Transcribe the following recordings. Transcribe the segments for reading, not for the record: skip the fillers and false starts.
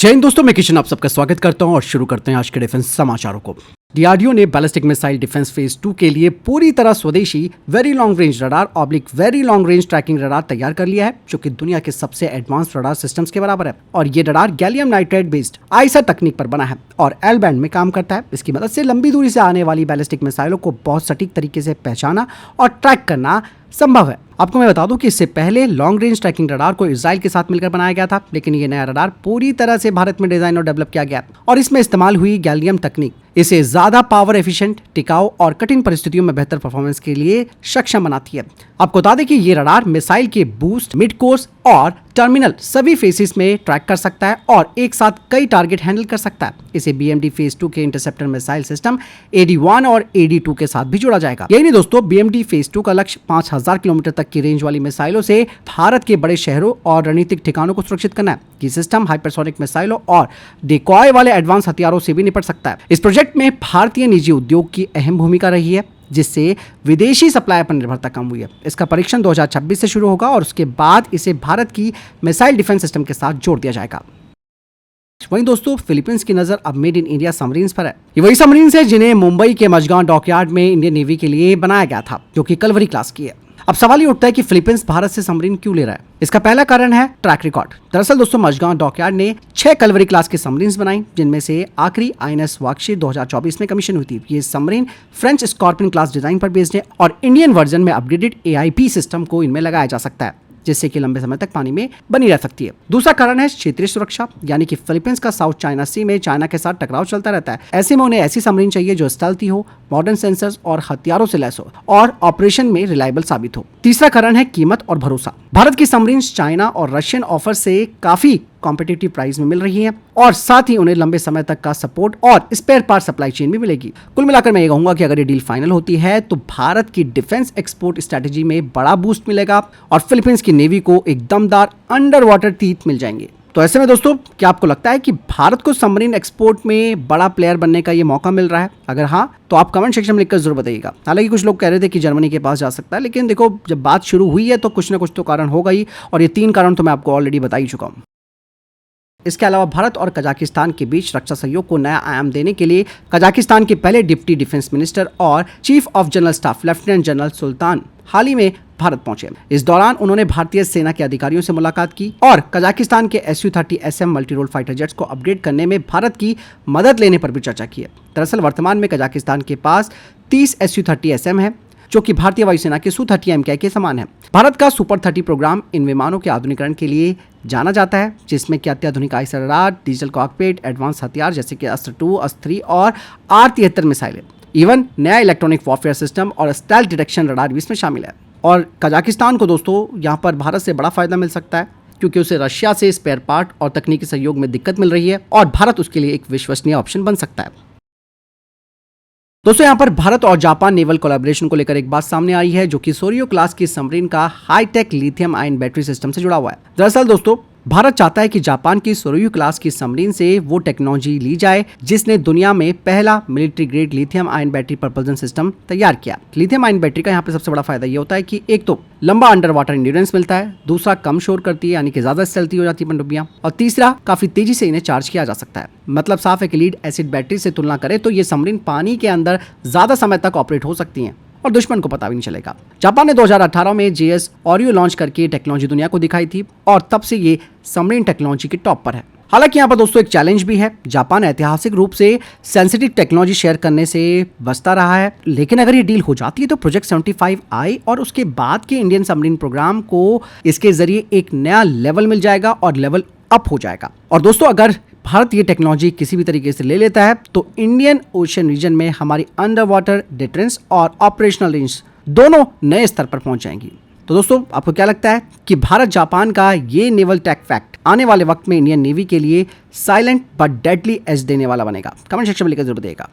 जय हिंद दोस्तों, मैं किशन आप सबका स्वागत करता हूं और शुरू करते हैं आज के डिफेंस समाचारों को। डीआरडीओ ने बैलिस्टिक मिसाइल डिफेंस फेज 2 के लिए पूरी तरह स्वदेशी very long range radar very long range tracking radar तैयार कर लिया है, जो कि दुनिया के सबसे एडवांस रडार सिस्टम्स के बराबर है। और ये radar gallium nitride based I saw तकनीक पर बना है और एल बैंड में काम करता है। इसकी मदद से लंबी दूरी से आने वाली बैलिस्टिक मिसाइलों को बहुत सटीक तरीके से पहचाना और ट्रैक करना संभव है। आपको मैं बता दूं कि इससे पहले लॉन्ग रेंज ट्रैकिंग रडार को इजराइल के साथ मिलकर बनाया गया था, लेकिन ये नया रडार पूरी तरह से भारत में डिजाइन और डेवलप किया गया और इसमें इस्तेमाल हुई गैलियम तकनीक इसे ज्यादा पावर एफिशिएंट, टिकाऊ और कठिन परिस्थितियों में बेहतर परफॉर्मेंस के लिए सक्षम बनाती है। आपको बता दें कि ये रडार मिसाइल के बूस्ट, मिड कोर्स और टर्मिनल सभी फेसेस में ट्रैक कर सकता है और एक साथ कई टारगेट हैंडल कर सकता है। इसे बीएमडी फेज 2 के इंटरसेप्टर मिसाइल सिस्टम AD-1 और AD-2 के साथ भी जोड़ा जाएगा। यही नहीं दोस्तों, बीएमडी फेज 2 का लक्ष्य 5000 किलोमीटर तक की रेंज वाली मिसाइलों से भारत के बड़े शहरों और रणनीतिक ठिकानों को सुरक्षित करना है। ये सिस्टम हाइपरसोनिक मिसाइलों और डिकॉय वाले एडवांस हथियारों से भी निपट सकता है। इस प्रोजेक्ट में भारतीय निजी उद्योग की अहम भूमिका रही है, जिससे विदेशी सप्लाई पर निर्भरता कम हुई है। इसका परीक्षण 2026 से शुरू होगा और उसके बाद इसे भारत की मिसाइल डिफेंस सिस्टम के साथ जोड़ दिया जाएगा। वहीं दोस्तों, फिलीपींस की नजर अब मेड इन इंडिया सबमरीन्स पर है। ये वही सबमरीन्स है जिन्हें मुंबई के मझगांव डॉकयार्ड में इंडियन नेवी के लिए बनाया गया था, जो कि कलवरी क्लास की है। अब सवाल ये उठता है कि फिलीपींस भारत से सबमरीन क्यों ले रहा है। इसका पहला कारण है ट्रैक रिकॉर्ड। दरअसल दोस्तों, मझगांव डॉकयार्ड ने 6 कलवरी क्लास के सबमरीन्स बनाई, जिनमें से आखिरी INS वाक्षी 2024 में कमीशन हुई थी। ये submarine French scorpion class design पर बेस्ड है और इंडियन वर्जन में अपग्रेडेड AIP सिस्टम को इनमें लगाया जा सकता है, जिससे कि लंबे समय तक पानी में बनी रह सकती है। दूसरा कारण है क्षेत्रीय सुरक्षा, यानी कि फिलीपींस का साउथ चाइना सी में चाइना के साथ टकराव चलता रहता है। ऐसे में उन्हें ऐसी सबमरीन चाहिए जो स्टेल्थी हो, मॉडर्न सेंसर्स और हथियारों से लैस हो और ऑपरेशन में रिलायबल साबित हो। तीसरा कारण है कीमत और भरोसा। भारत की सबमरीन चाइना और रशियन ऑफर से काफी कॉम्पिटिटिव प्राइस में मिल रही हैं और साथ ही उन्हें लंबे समय तक का सपोर्ट और स्पेयर पार्ट सप्लाई चेन भी मिलेगी। कुल मिलाकर मैं ये कहूंगा कि अगर ये डील फाइनल होती है तो भारत की डिफेंस एक्सपोर्ट स्ट्रेटेजी में बड़ा बूस्ट मिलेगा और फिलीपींस की नेवी को एक दमदार अंडर वाटर टीथ मिल जाएंगे। तो ऐसे में दोस्तों, क्या आपको लगता है कि भारत को सबमरीन एक्सपोर्ट में बड़ा प्लेयर बनने का ये मौका मिल रहा है? अगर हाँ, तो आप कमेंट सेक्शन में लिखकर जरूर बताइएगा। हालांकि कुछ लोग कह रहे थे कि जर्मनी के पास जा सकता है, लेकिन देखो, जब बात शुरू हुई है तो कुछ ना कुछ तो कारण होगा ही, और ये 3 कारण तो मैं आपको ऑलरेडी बता ही चुका हूँ। इसके अलावा भारत और कजाकिस्तान के बीच रक्षा सहयोग को नया आयाम देने के लिए कजाकिस्तान के पहले डिप्टी डिफेंस मिनिस्टर और chief of general staff lieutenant general Sultan हाल ही में भारत पहुंचे। इस दौरान उन्होंने भारतीय सेना के अधिकारियों से मुलाकात की और कजाकिस्तान के Su-30SM multi role fighter jets को अपग्रेड करने में भारत की मदद लेने पर भी चर्चा की है। दरअसल वर्तमान में कजाकिस्तान के पास 30 Su-30SM है, जो कि भारतीय वायुसेना के Su-30 MKI के समान है। भारत का सुपर 30 प्रोग्राम इन विमानों के आधुनिकीकरण के लिए जाना जाता है, जिसमें कि अत्याधुनिक I saw radar, digital cockpit, advance हथियार जैसे कि अस्त्र-2, अस्त्र-3 और R-73 मिसाइलें, इवन नया इलेक्ट्रॉनिक वॉरफेयर सिस्टम और स्टेल्थ डिटेक्शन रडार भी इसमें शामिल है। और कजाकिस्तान को दोस्तों यहाँ पर भारत से बड़ा फायदा मिल सकता है, क्योंकि उसे रशिया से स्पेयर पार्ट और तकनीकी सहयोग में दिक्कत मिल रही है और भारत उसके लिए एक विश्वसनीय ऑप्शन बन सकता है। दोस्तों, यहाँ पर भारत और जापान नेवल कोलैबोरेशन को लेकर एक बात सामने आई है, जो कि सोरियो क्लास की सबमरीन का hi-tech lithium ion battery system से जुड़ा हुआ है। दरअसल दोस्तों, भारत चाहता है कि जापान की सोरियो क्लास की सबमरीन से वो टेक्नोलॉजी ली जाए जिसने दुनिया में पहला military grade lithium ion battery propulsion system तैयार किया। लिथियम आयन बैटरी का यहाँ पे सबसे बड़ा फायदा ये होता है कि एक तो लंबा अंडर वाटर इंड्योरेंस मिलता है, दूसरा कम शोर करती है, यानी कि ज्यादा स्टेल्थी हो जाती है पनडुब्बियां, और तीसरा काफी तेजी से इन्हें चार्ज किया जा सकता है। मतलब साफ है कि लीड एसिड बैटरी से तुलना करें तो ये सबमरीन पानी के अंदर ज्यादा समय तक ऑपरेट हो सकती है और दुश्मन को पता भी नहीं चलेगा। जापान ने 2018 में JS ओरियो लॉन्च करके टेक्नोलॉजी दुनिया को दिखाई थी और तब से ये सबमरीन टेक्नोलॉजी के टॉप पर है। हालांकि यहाँ पर दोस्तों एक चैलेंज भी है। जापान ऐतिहासिक रूप से सेंसिटिव टेक्नोलॉजी शेयर करने से बचता रहा है, लेकिन अगर ये डील हो जाती है तो प्रोजेक्ट 75I और उसके बाद के इंडियन सबमरीन प्रोग्राम को इसके जरिए एक नया लेवल मिल जाएगा और लेवल अप हो जाएगा। और दोस्तों, अगर भारत ये टेक्नोलॉजी किसी भी तरीके से ले लेता है तो इंडियन ओशन रीजन में हमारी अंडर वाटर डिफरेंस और ऑपरेशनल रेंज दोनों नए स्तर पर पहुंच जाएंगी। तो दोस्तों, आपको क्या लगता है कि भारत जापान का ये नेवल टेक फैक्ट आने वाले वक्त में इंडियन नेवी के लिए साइलेंट बट डेडली एज देने वाला बनेगा? कमेंट सेक्शन में लिखकर जरूर देगा।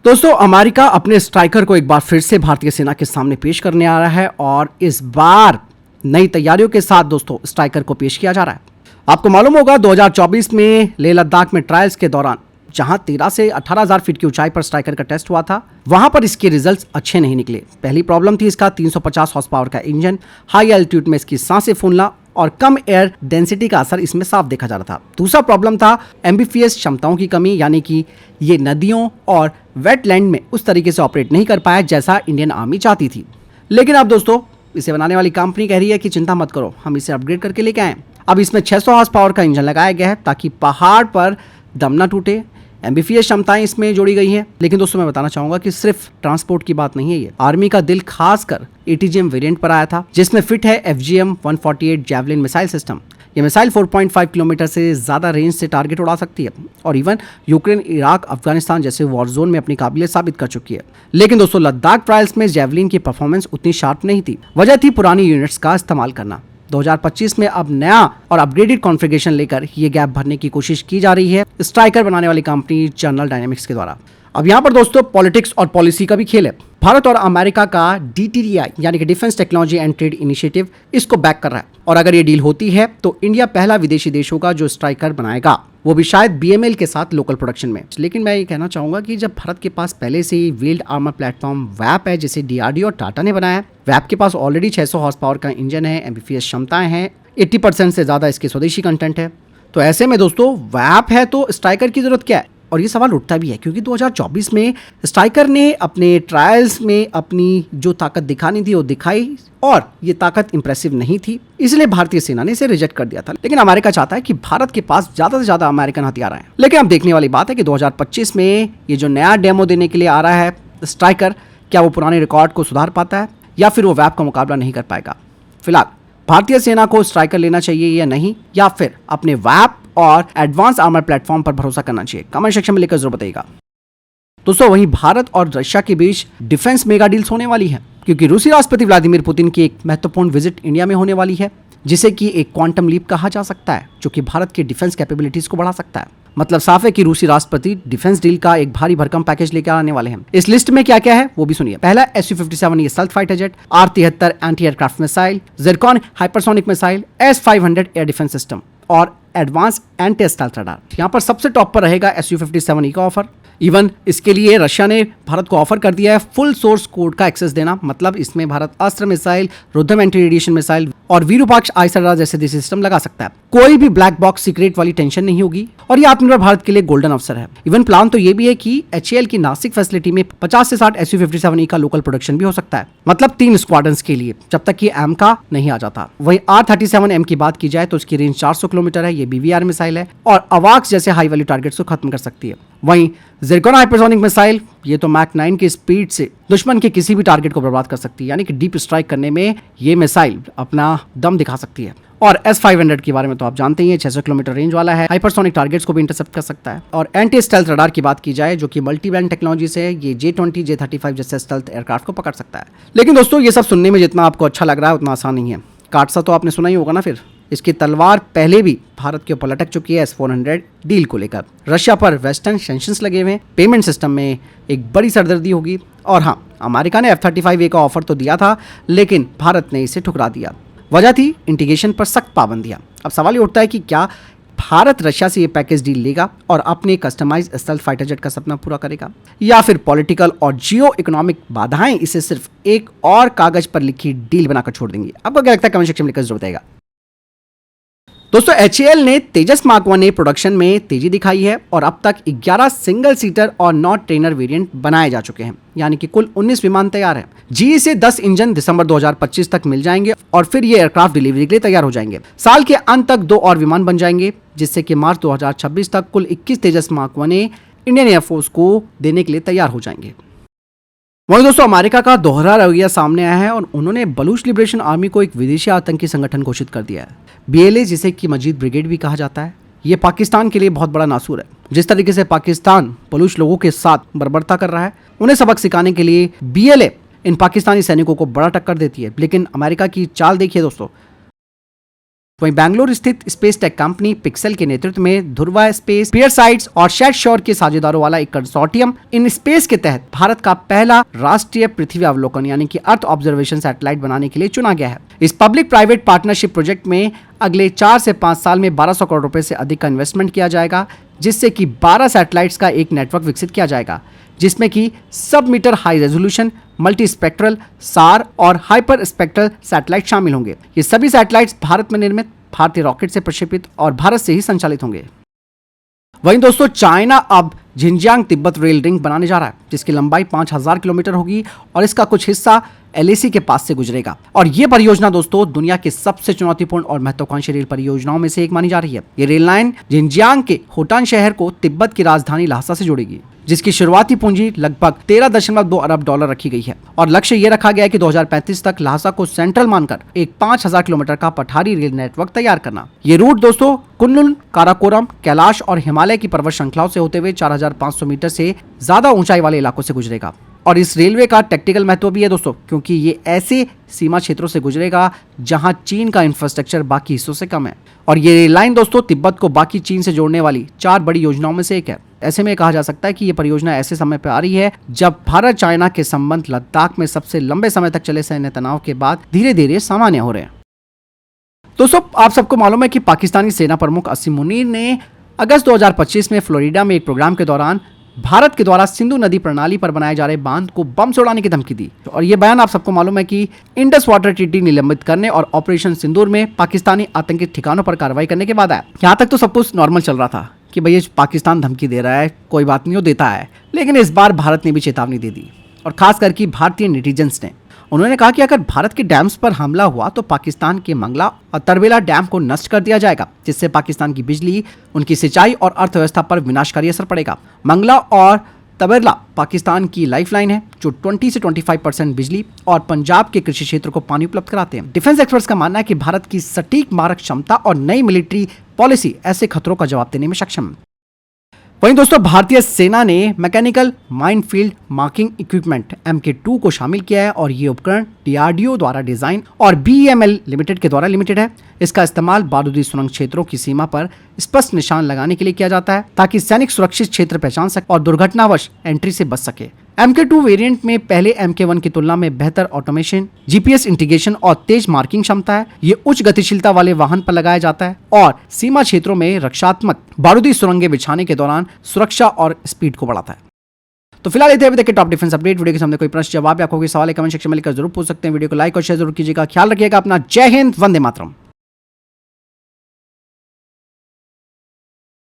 दोस्तों, अमेरिका अपने स्ट्राइकर को एक बार फिर से भारतीय सेना के सामने पेश करने आ रहा है और इस बार नई तैयारियों के साथ दोस्तों स्ट्राइकर को पेश किया जा रहा है। आपको मालूम होगा 2024 में लेह लद्दाख में ट्रायल्स के दौरान जहां 13 से 18,000 फीट की ऊंचाई पर स्ट्राइकर का टेस्ट हुआ था, वहां पर इसके रिजल्ट्स अच्छे नहीं निकले। पहली प्रॉब्लम थी इसका 350 हॉर्स पावर का इंजन, हाई एल्टीट्यूड में इसकी सांसें फूलना और कम एयर डेंसिटी का असर इसमें साफ देखा जा रहा था। दूसरा प्रॉब्लम था एम्बिफियस क्षमताओं की कमी, यानी कि ये नदियों और वेटलैंड में उस तरीके से ऑपरेट नहीं कर पाया जैसा इंडियन आर्मी चाहती थी। लेकिन अब दोस्तों इसे बनाने वाली कंपनी कह रही है कि चिंता मत करो, हम इसे अपग्रेड करके लेके आए। अब इसमें 600 हॉर्स पावर का इंजन लगाया गया है ताकि पहाड़ पर दम ना टूटे। एम्बिफियस क्षमताएं इसमें जोड़ी गई हैं। लेकिन दोस्तों मैं बताना चाहूंगा कि सिर्फ ट्रांसपोर्ट की बात नहीं है, ये आर्मी का दिल खासकर ATGM वेरिएंट पर आया था, जिसमें फिट है FGM 148 जैवलिन मिसाइल सिस्टम। ये मिसाइल 4.5 किलोमीटर से ज्यादा रेंज से टारगेट उड़ा सकती है और इवन यूक्रेन, इराक, अफगानिस्तान जैसे वॉर जोन में अपनी काबिलियत साबित कर चुकी है। लेकिन दोस्तों लद्दाख ट्रायल्स में जैवलिन की परफॉर्मेंस उतनी शार्प नहीं थी। वजह थी पुरानी यूनिट्स का इस्तेमाल करना। 2025 में अब नया और अपग्रेडेड कॉन्फ़िगरेशन लेकर ये गैप भरने की कोशिश की जा रही है स्ट्राइकर बनाने वाली कंपनी जनरल डायनेमिक्स के द्वारा। अब यहाँ पर दोस्तों पॉलिटिक्स और पॉलिसी का भी खेल है। भारत और अमेरिका का DTDI यानी कि defence technology and trade initiative इसको बैक कर रहा है और अगर ये डील होती है तो इंडिया पहला विदेशी देश होगा जो स्ट्राइकर बनाएगा, वो भी शायद BML के साथ लोकल प्रोडक्शन में। लेकिन मैं ये कहना चाहूंगा कि जब भारत के पास पहले से ही व्हील्ड आर्मर प्लेटफॉर्म वैप है जिसे DRDO और टाटा ने बनाया है, वैप के पास ऑलरेडी 600 हॉर्स पावर का इंजन है, एम्बिफियस क्षमताएं हैं, 80% से ज्यादा इसके स्वदेशी कंटेंट है, तो ऐसे में दोस्तों वैप है तो स्ट्राइकर की जरूरत क्या है? और ये सवाल उठता भी है क्योंकि 2024 में स्ट्राइकर ने अपने ट्रायल्स में अपनी जो ताकत दिखानी थी वो दिखाई और ये ताकत इंप्रेसिव नहीं थी, इसलिए भारतीय सेना ने इसे रिजेक्ट कर दिया था। लेकिन अमेरिका चाहता है कि भारत के पास ज्यादा से ज्यादा अमेरिकन हथियार आए। लेकिन अब देखने वाली बात है कि 2025 में ये जो नया डेमो देने के लिए आ रहा है स्ट्राइकर, क्या वो पुराने रिकॉर्ड को सुधार पाता है या फिर वो वैप का मुकाबला नहीं कर पाएगा। फिलहाल भारतीय सेना को स्ट्राइकर लेना चाहिए या नहीं, या फिर अपने वैप और एडवांस आर्मर प्लेटफॉर्म पर भरोसा करना चाहिए, कमेंट सेक्शन में लिखकर जरूर बताइएगा। दोस्तों वहीं भारत और रशिया के बीच डिफेंस मेगा डील्स होने वाली है क्योंकि रूसी राष्ट्रपति व्लादिमीर पुतिन की एक महत्वपूर्ण विजिट इंडिया में होने वाली है जिसे कि एक क्वांटम लीप कहा जा सकता है जो कि भारत की डिफेंस कैपेबिलिटीज को बढ़ा सकता है। मतलब साफ है कि रूसी राष्ट्रपति डिफेंस डील का एक भारी भरकम पैकेज लेकर आने वाले हैं। इस लिस्ट में क्या क्या है वो भी सुनिए। पहला Su-57 ये stealth fighter jet, R-73 anti aircraft missile, Zircon hypersonic missile, S-500 air defence system और एडवांस एंटी स्टेल्थ रडार। यहाँ पर सबसे टॉप पर रहेगा Su-57E का ऑफर। इवन इसके लिए रशिया ने भारत को ऑफर कर दिया है फुल सोर्स कोड का एक्सेस देना, मतलब इसमें भारत अस्त्र missile, Rudram anti radiation missile और वीरूपाक्ष आइसर जैसे देसी सिस्टम लगा सकता है। कोई भी ब्लैक बॉक्स सीक्रेट वाली टेंशन नहीं होगी और ये आत्मनिर्भर भारत के लिए गोल्डन अवसर है। इवन प्लान तो ये भी है कि HAL की नासिक फैसिलिटी में 50 से 60 Su-57E का लोकल प्रोडक्शन भी हो सकता है, मतलब 3 स्क्वाड्रंस के लिए, जब तक कि M का नहीं आ जाता। वहीं R-37M की बात की जाए तो उसकी रेंज 400 किलोमीटर है, ये BVR मिसाइल है और अवाक्स जैसे हाई वैल्यू टारगेट्स को खत्म कर सकती है। वहीं ज़िरकॉन हाइपरसोनिक मिसाइल ये तो मैक 9 की स्पीड से दुश्मन के किसी भी टारगेट को बर्बाद कर सकती है, यानी कि डीप स्ट्राइक करने में ये मिसाइल अपना दम दिखा सकती है। और S-500 के बारे में तो आप जानते ही हैं, 600 किलोमीटर रेंज वाला है, हाइपरसोनिक टारगेट्स को भी इंटरसेप्ट कर सकता है। और एंटी स्टेल्थ रडार की बात की जाए जो कि मल्टी बैंड टेक्नोलॉजी से ये J-20, J-35 जैसे स्टेल्थ एयरक्राफ्ट को पकड़ सकता है। लेकिन दोस्तों ये सब सुनने में जितना आपको अच्छा लग रहा है उतना आसान नहीं है। काटसा तो आपने सुना ही होगा ना, फिर इसकी तलवार पहले भी भारत के ऊपर लटक चुकी है S-400 डील को लेकर। रशिया पर वेस्टर्न सैंक्शंस लगे हुए हैं, पेमेंट सिस्टम में एक बड़ी सरदर्दी होगी। और हाँ, अमेरिका ने F-35A का ऑफर तो दिया था लेकिन भारत ने इसे ठुकरा दिया। वजह थी इंटीग्रेशन पर सख्त पाबंदियां। अब सवाल ये उठता है कि क्या भारत रशिया से ये पैकेज डील लेगा और अपने कस्टमाइज्ड स्टेल्थ फाइटर जेट का सपना पूरा करेगा, या फिर पॉलिटिकल और जियो इकोनॉमिक बाधाएं इसे सिर्फ एक और कागज पर लिखी डील बनाकर छोड़ देंगी। आपको क्या लगता है, कमेंट सेक्शन में लिखकर जरूर बताइएगा। दोस्तों HAL ने तेजस मार्क 1 प्रोडक्शन में तेजी दिखाई है और अब तक 11 सिंगल सीटर और नॉट ट्रेनर वेरिएंट बनाए जा चुके हैं, यानी कि कुल 19 विमान तैयार हैं। GE से 10 इंजन दिसंबर 2025 तक मिल जाएंगे और फिर ये एयरक्राफ्ट डिलीवरी के लिए तैयार हो जाएंगे। साल के अंत तक 2 और विमान बन जाएंगे जिससे कि मार्च 2026 तक कुल 21 तेजस मार्क 1 इंडियन एयरफोर्स को देने के लिए तैयार हो जाएंगे। वहीं दोस्तों अमेरिका का दोहरा रवैया सामने आया है और उन्होंने बलूच लिबरेशन आर्मी को एक विदेशी आतंकी संगठन घोषित कर दिया है। BLA जिसे कि मजीद ब्रिगेड भी कहा जाता है, ये पाकिस्तान के लिए बहुत बड़ा नासूर है। जिस तरीके से पाकिस्तान बलूच लोगों के साथ बर्बरता कर रहा है, उन्हें सबक सिखाने के लिए BLA इन पाकिस्तानी सैनिकों को बड़ा टक्कर देती है। लेकिन अमेरिका की चाल देखिए दोस्तों। वहीं बैंगलोर स्थित स्पेस टेक कंपनी पिक्सेल के नेतृत्व में ध्रुवा स्पेस, पियरसाइट्स और शेड शोर के साझेदारों वाला एक कंसोर्टियम इन स्पेस के तहत भारत का पहला राष्ट्रीय पृथ्वी अवलोकन यानी कि अर्थ ऑब्जर्वेशन सैटेलाइट बनाने के लिए चुना गया है। इस पब्लिक प्राइवेट पार्टनरशिप प्रोजेक्ट में अगले 4 से 5 साल में 1200 करोड़ रुपए से अधिक का इन्वेस्टमेंट किया जाएगा, जिससे कि 12 सैटेलाइट्स का एक नेटवर्क विकसित किया जाएगा। जिसमें कि sub metre high resolution, multi spectral, SAR और हाइपर स्पेक्ट्रल सैटेलाइट शामिल होंगे। ये सभी सैटेलाइट्स भारत में निर्मित भारतीय रॉकेट से प्रक्षेपित और भारत से ही संचालित होंगे। वहीं दोस्तों चाइना अब झिंजियांग तिब्बत रेल रिंग बनाने जा रहा है, जिसकी लंबाई 5000 किलोमीटर होगी और इसका कुछ हिस्सा एलएसी के पास से गुजरेगा। और ये परियोजना दोस्तों दुनिया की सबसे चुनौतीपूर्ण और महत्वाकांक्षी रेल परियोजनाओं में से एक मानी जा रही है। ये रेल लाइन झिंजियांग के होटान शहर को तिब्बत की राजधानी ल्हासा से जोड़ेगी, जिसकी शुरुआती पूंजी लगभग 13.2 अरब डॉलर रखी गई है और लक्ष्य ये रखा गया है कि 2035 तक ल्हासा को सेंट्रल मानकर एक 5000 किलोमीटर का पठारी रेल नेटवर्क तैयार करना। ये रूट दोस्तों कुनलुन, काराकोरम, कैलाश और हिमालय की पर्वत श्रृंखलाओं से होते हुए 4500 मीटर से ज्यादा ऊंचाई वाले इलाकों से गुजरेगा। और इस रेलवे का टेक्निकल महत्व भी है दोस्तों, क्योंकि ये ऐसे सीमा क्षेत्रों से गुजरेगा जहां चीन का इंफ्रास्ट्रक्चर बाकी हिस्सों से कम है। और ये रेल लाइन दोस्तों तिब्बत को बाकी चीन से जोड़ने वाली 4 बड़ी योजनाओं में से एक है। ऐसे में कहा जा सकता है कि ये परियोजना ऐसे समय पर आ रही है जब भारत चाइना के संबंध लद्दाख में सबसे लंबे समय तक चले सैन्य तनाव के बाद धीरे धीरे सामान्य हो रहे हैं। दोस्तों आप सबको मालूम है कि पाकिस्तानी सेना प्रमुख असीम मुनीर ने अगस्त 2025 में फ्लोरिडा में एक प्रोग्राम के दौरान भारत के द्वारा सिंधु नदी प्रणाली पर बनाए जा रहे बांध को बम से उड़ाने की धमकी दी। और यह बयान आप सबको मालूम है कि इंडस वाटर ट्रीटी निलंबित करने और ऑपरेशन सिंदूर में पाकिस्तानी आतंकी ठिकानों पर कार्रवाई करने के बाद आया। यहाँ तक तो सब कुछ नॉर्मल चल रहा था कि भैया पाकिस्तान धमकी दे रहा है, कोई बात नहीं, वो देता है। लेकिन इस बार भारत ने भी चेतावनी दे दी और खास करके भारतीय नेटिजन्स ने। उन्होंने कहा कि अगर भारत के डैम्स पर हमला हुआ तो पाकिस्तान के मंगला और तरबेला डैम को नष्ट कर दिया जाएगा, जिससे पाकिस्तान की बिजली, उनकी सिंचाई और अर्थव्यवस्था पर विनाशकारी असर पड़ेगा। मंगला और तबेला पाकिस्तान की लाइफलाइन है जो 20 से 25% बिजली और पंजाब के कृषि क्षेत्र को पानी उपलब्ध कराते हैं। डिफेंस एक्सपर्ट्स का मानना है कि भारत की सटीक मारक क्षमता और नई मिलिट्री पॉलिसी ऐसे खतरों का जवाब देने में सक्षम है। वहीं दोस्तों भारतीय सेना ने mechanical minefield marking equipment MK2 को शामिल किया है और ये उपकरण DRDO द्वारा डिजाइन और BEML लिमिटेड के द्वारा लिमिटेड है। इसका इस्तेमाल बारूदी सुरंग क्षेत्रों की सीमा पर स्पष्ट निशान लगाने के लिए किया जाता है ताकि सैनिक सुरक्षित क्षेत्र पहचान सके और दुर्घटनावश एंट्री से बच सके। MK2 वेरिएंट में पहले MK1 की तुलना में बेहतर ऑटोमेशन, GPS इंटीग्रेशन और तेज मार्किंग क्षमता है। ये उच्च गतिशीलता वाले वाहन पर लगाया जाता है और सीमा क्षेत्रों में रक्षात्मक बारूदी सुरंगें बिछाने के दौरान सुरक्षा और स्पीड को बढ़ाता है। तो फिलहाल ये थे अभी तक के टॉप डिफेंस अपडेट। वीडियो के सामने कोई प्रश्न जवाब या कोई सवाल है कमेंट सेक्शन में लिखकर जरूर पूछ सकते हैं। वीडियो को लाइक और शेयर जरूर कीजिएगा। ख्याल रखिएगा अपना। जय हिंद, वंदे मातरम।